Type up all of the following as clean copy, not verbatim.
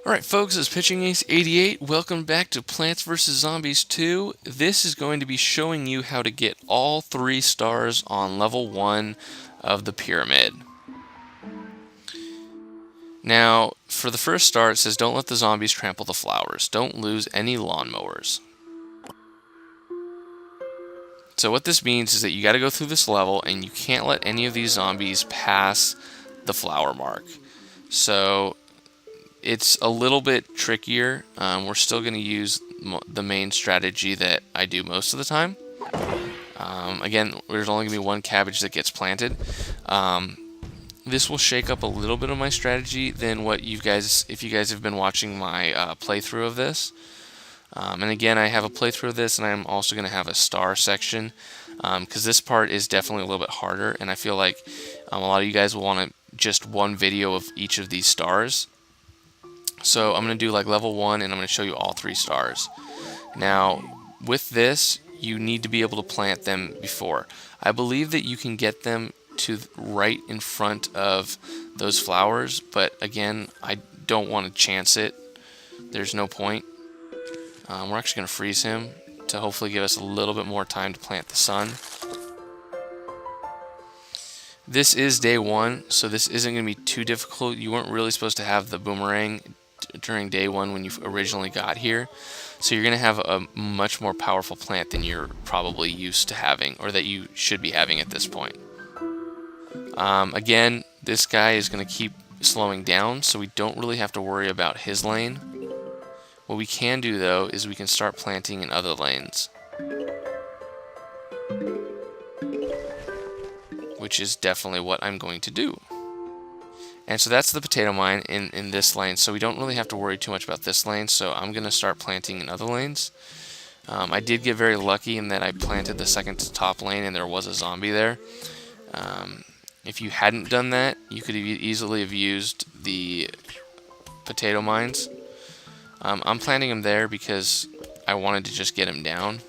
Alright folks, it's Pitching Ace 88. Welcome back to Plants vs. Zombies 2. This is going to be showing you how to get all 3 stars on level 1 of the pyramid. Now, for the first star, it says don't let the zombies trample the flowers. Don't lose any lawnmowers. So what this means is that you got to go through this level and you can't let any of these zombies pass the flower mark. So it's a little bit trickier. We're still going to use the main strategy that I do most of the time. Again, there's only going to be one cabbage that gets planted. This will shake up a little bit of my strategy than what you guys, if you guys have been watching my playthrough of this. And again, I have a playthrough of this, and I'm also going to have a star section, because this part is definitely a little bit harder, and I feel like a lot of you guys will want just one video of each of these stars. So I'm going to do like level 1, and I'm going to show you all 3 stars. Now, with this, you need to be able to plant them before. I believe that you can get them to right in front of those flowers, but again, I don't want to chance it. There's no point. We're actually going to freeze him to hopefully give us a little bit more time to plant the sun. This is day 1, so this isn't going to be too difficult. You weren't really supposed to have the boomerang during day 1 when you originally got here, so you're going to have a much more powerful plant than you're probably used to having, or that you should be having at this point. Again, this guy is going to keep slowing down, so we don't really have to worry about his lane. What we can do, though, is we can start planting in other lanes, which is definitely what I'm going to do. And so that's the potato mine in this lane, so we don't really have to worry too much about this lane, so I'm going to start planting in other lanes. I did get very lucky in that I planted the second to top lane and there was a zombie there. If you hadn't done that, you could easily have used the potato mines. I'm planting him there because I wanted to just get him down.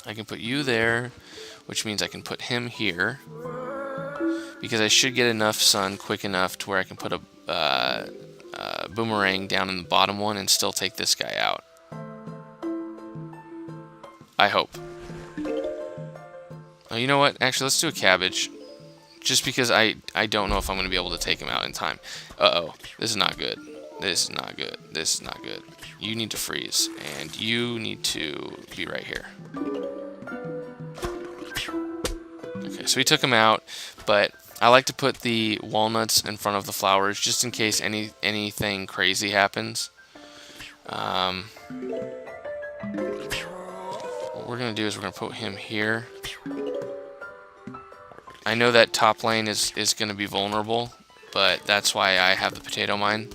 I can put you there, which means I can put him here, because I should get enough sun quick enough to where I can put a boomerang down in the bottom one and still take this guy out. I hope. Oh, you know what? Actually, let's do a cabbage. Just because I don't know if I'm going to be able to take him out in time. Uh-oh. This is not good. This is not good. This is not good. You need to freeze. And you need to be right here. Okay, so we took him out. But I like to put the walnuts in front of the flowers just in case anything crazy happens. What we're going to do is we're going to put him here. I know that top lane is going to be vulnerable, but that's why I have the potato mine.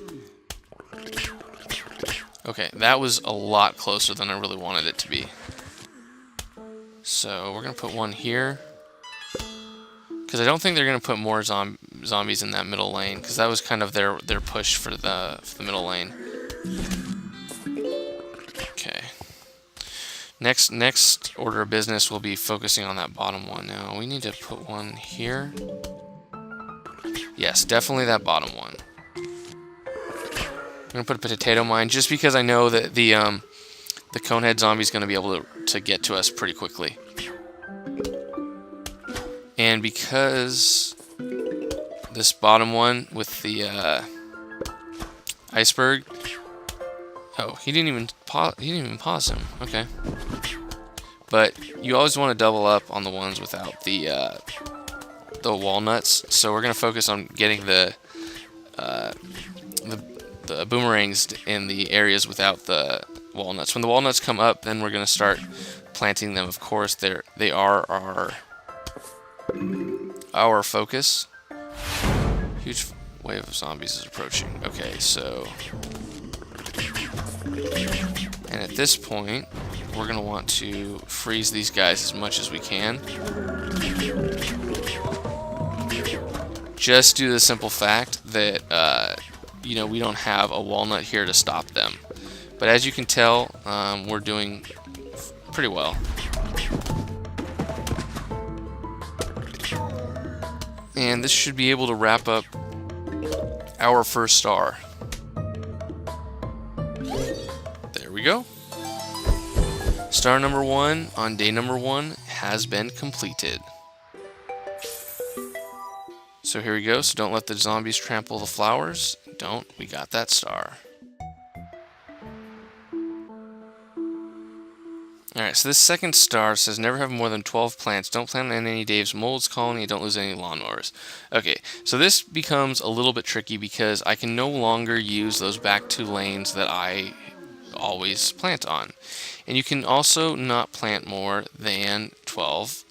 Okay, that was a lot closer than I really wanted it to be. So we're going to put one here, because I don't think they're going to put more zombies in that middle lane, because that was kind of their push for the middle lane. Okay. Next order of business will be focusing on that bottom one. Now, we need to put one here. Yes, definitely that bottom one. I'm going to put a potato mine just because I know that the conehead zombie is going to be able to get to us pretty quickly. And because this bottom one with the iceberg... Oh, he didn't even pause him. Okay. But you always want to double up on the ones without the walnuts. So we're gonna focus on getting the boomerangs in the areas without the walnuts. When the walnuts come up, then we're gonna start planting them. Of course, they are our focus. Huge wave of zombies is approaching. Okay, so. And at this point, we're going to want to freeze these guys as much as we can. Just due to the simple fact that, you know, we don't have a walnut here to stop them. But as you can tell, we're doing pretty well. And this should be able to wrap up our first star. There we go. Star number 1 on day number 1 has been completed. So here we go. So don't let the zombies trample the flowers. Don't. We got that star. Alright, so this second star says never have more than 12 plants. Don't plant in any Dave's Molds colony. Don't lose any lawnmowers. Okay, so this becomes a little bit tricky because I can no longer use those back 2 lanes that I always plant on. And you can also not plant more than 12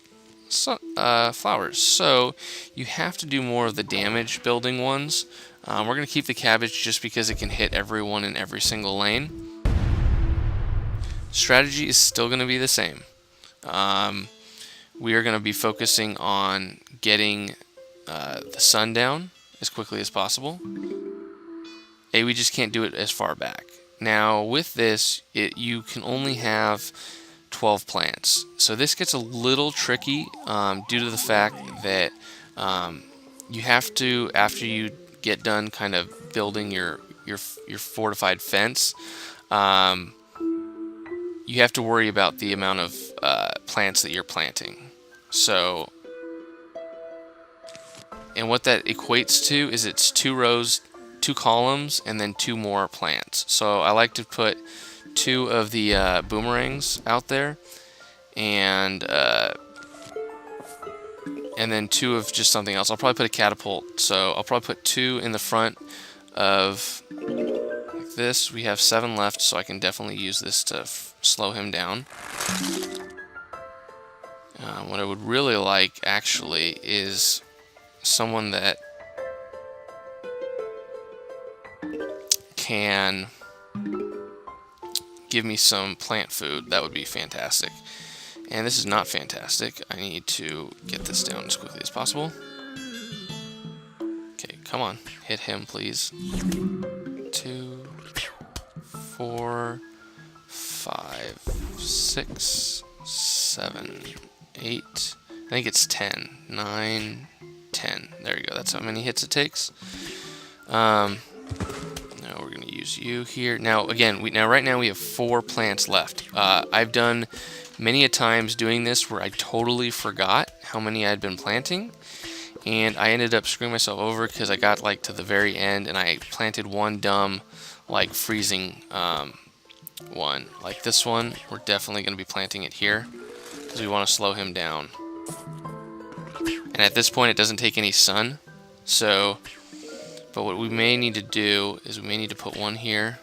flowers. So you have to do more of the damage building ones. We're going to keep the cabbage just because it can hit everyone in every single lane. Strategy is still going to be the same. We are going to be focusing on getting the sun down as quickly as possible. We just can't do it as far back. Now with this, you can only have 12 plants. So this gets a little tricky due to the fact that you have to, after you get done kind of building your fortified fence, you have to worry about the amount of plants that you're planting. So, and what that equates to is it's 2 rows, 2 columns, and then 2 more plants. So I like to put 2 of the boomerangs out there, and then 2 of just something else. I'll probably put a catapult. So I'll probably put 2 in the front of like this. We have 7 left, so I can definitely use this to slow him down. What I would really like, actually, is someone that can give me some plant food. That would be fantastic. And this is not fantastic. I need to get this down as quickly as possible. Okay, come on. Hit him, please. 2, 4, 5, 6, 7, 8. I think it's 10. 9, 10. There you go. That's how many hits it takes. Now we're going to use you here. Now, again, right now we have 4 plants left. I've done many a times doing this where I totally forgot how many I'd been planting, and I ended up screwing myself over because I got like to the very end and I planted one dumb like freezing one. Like this one, we're definitely going to be planting it here because we want to slow him down. And at this point it doesn't take any sun, so, but what we may need to do is we may need to put one here.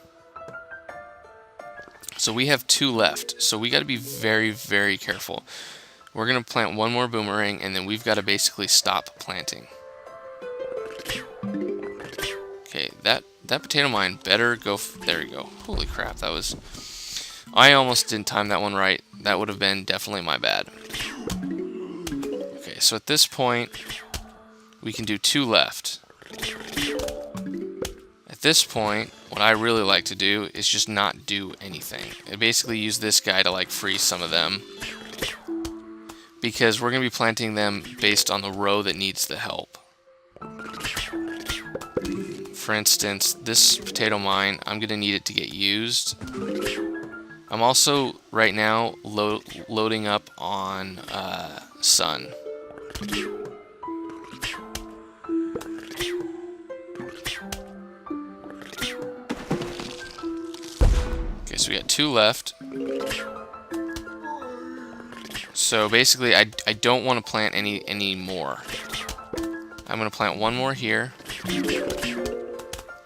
So we have 2 left, so we got to be very, very careful. We're going to plant 1 more boomerang, and then we've got to basically stop planting. Okay, that potato mine better go. There we go. Holy crap, that was... I almost didn't time that one right. That would have been definitely my bad. Okay, so at this point, we can do 2 left. At this point, what I really like to do is just not do anything. I basically use this guy to like freeze some of them, because we're going to be planting them based on the row that needs the help. For instance, this potato mine, I'm going to need it to get used. I'm also, right now, loading up on sun. Okay, so we got 2 left. So basically, I don't want to plant any more. I'm going to plant 1 more here.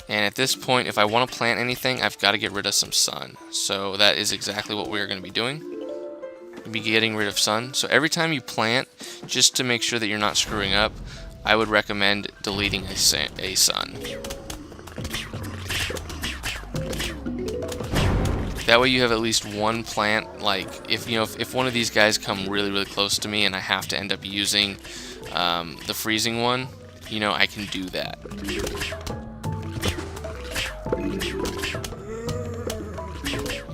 And at this point, if I want to plant anything, I've got to get rid of some sun. So that is exactly what we're going to be doing. We'll be getting rid of sun. So every time you plant, just to make sure that you're not screwing up, I would recommend deleting a sun. That way you have at least 1 plant. Like if one of these guys come really close to me and I have to end up using the freezing one, I can do that.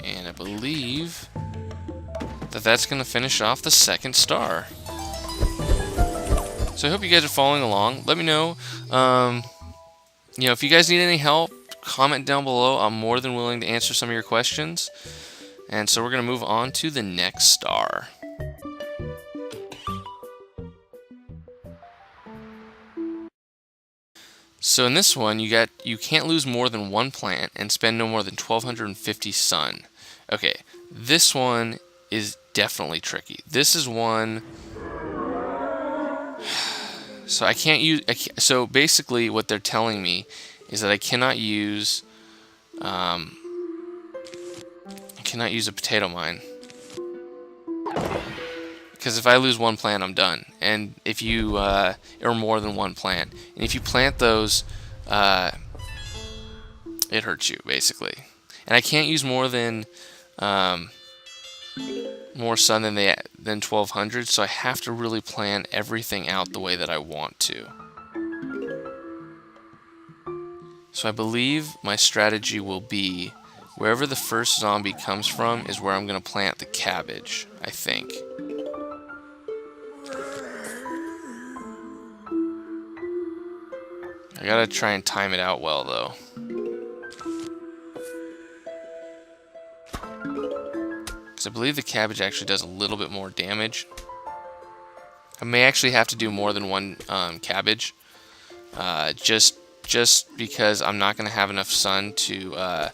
And I believe that that's going to finish off the second star. So I hope you guys are following along. Let me know, if you guys need any help, comment down below. I'm more than willing to answer some of your questions. And so we're going to move on to the next star. So in this one, you can't lose more than one plant and spend no more than 1,250 sun. Okay, this one is definitely tricky. This is one. So I can't use. So basically, what they're telling me is that I cannot use. I cannot use a potato mine. Because if I lose one plant, I'm done. And if you, or more than one plant, and if you plant those, it hurts you, basically. And I can't use more than, more sun than 1,200, so I have to really plan everything out the way that I want to. So I believe my strategy will be, wherever the first zombie comes from is where I'm going to plant the cabbage, I think. I gotta try and time it out well, though. Because I believe the cabbage actually does a little bit more damage. I may actually have to do more than one cabbage. Just because I'm not going to have enough sun to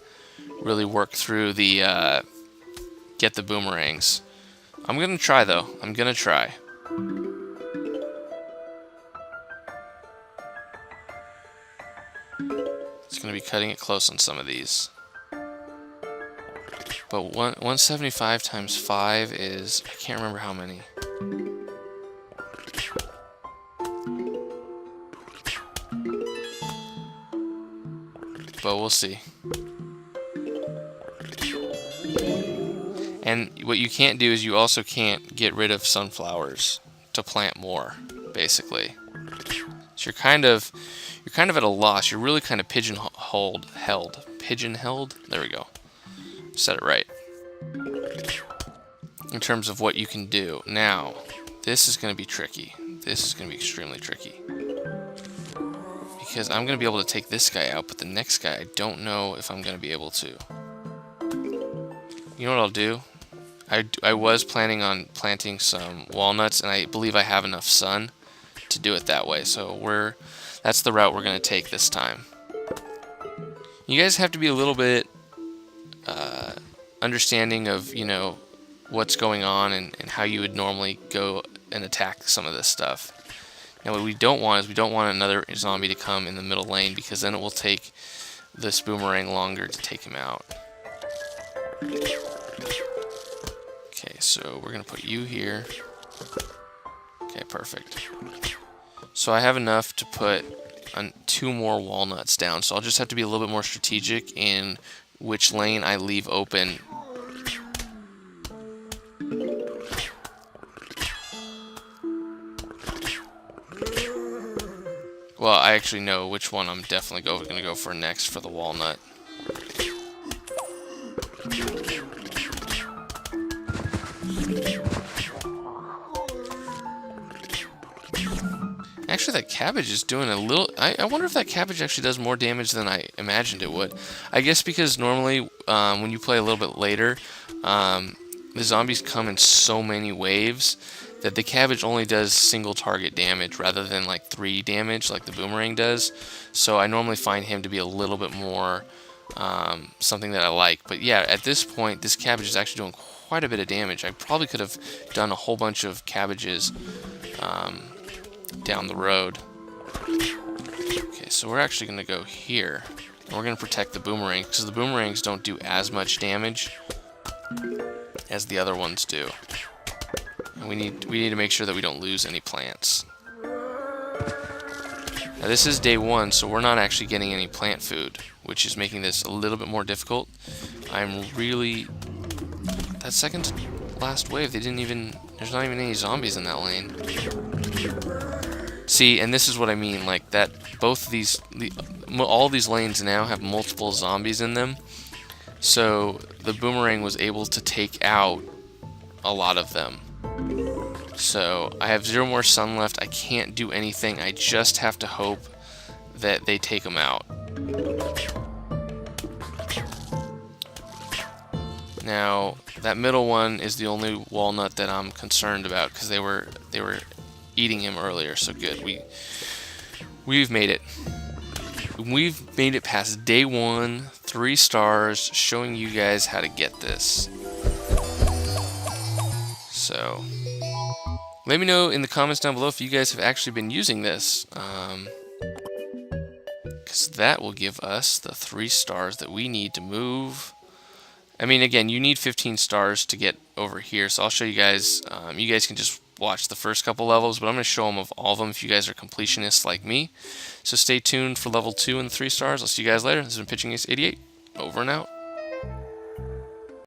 really work through the... get the boomerangs. I'm going to try, though. I'm going to try. It's going to be cutting it close on some of these. But 175 times 5 is... I can't remember how many. But we'll see. And what you can't do is you also can't get rid of sunflowers to plant more, basically. So you're kind of at a loss. You're really kind of pigeonholed. There we go. Said it right. In terms of what you can do. Now, this is going to be tricky. This is going to be extremely tricky. Because I'm going to be able to take this guy out, but the next guy, I don't know if I'm going to be able to. You know what I'll do? I was planning on planting some walnuts, and I believe I have enough sun to do it that way. So that's the route we're going to take this time. You guys have to be a little bit understanding of, what's going on and how you would normally go and attack some of this stuff. Now what we don't want is we don't want another zombie to come in the middle lane, because then it will take this boomerang longer to take him out. Okay, so we're going to put you here. Okay, perfect. So I have enough to put 2 more walnuts down, so I'll just have to be a little bit more strategic in which lane I leave open. Well, I actually know which one I'm definitely going to go for next for the walnut. Actually, that cabbage is doing a little... I wonder if that cabbage actually does more damage than I imagined it would. I guess because normally, when you play a little bit later, the zombies come in so many waves that the cabbage only does single target damage rather than like 3 damage like the boomerang does. So I normally find him to be a little bit more something that I like. But yeah, at this point, this cabbage is actually doing quite a bit of damage. I probably could have done a whole bunch of cabbages down the road. Okay, so we're actually going to go here. And we're going to protect the boomerang, because the boomerangs don't do as much damage as the other ones do. And we need to make sure that we don't lose any plants. Now this is day 1, so we're not actually getting any plant food, which is making this a little bit more difficult. I'm really... That second to last wave, there's not even any zombies in that lane. See, and this is what I mean, like that both of these, all these lanes now have multiple zombies in them. So the boomerang was able to take out a lot of them. So I have 0 more sun left. I can't do anything. I just have to hope that they take them out. Now, that middle one is the only walnut that I'm concerned about because they were eating him earlier. So good. We've made it. We've made it past day 1, 3 stars, showing you guys how to get this. So, let me know in the comments down below if you guys have actually been using this. Because that will give us the 3 stars that we need to move. I mean, again, you need 15 stars to get over here, so I'll show you guys. You guys can just watch the first couple levels, but I'm going to show them of all of them if you guys are completionists like me. So stay tuned for level 2 and 3 stars. I'll see you guys later. This has been Pitching Ace 88. Over and out.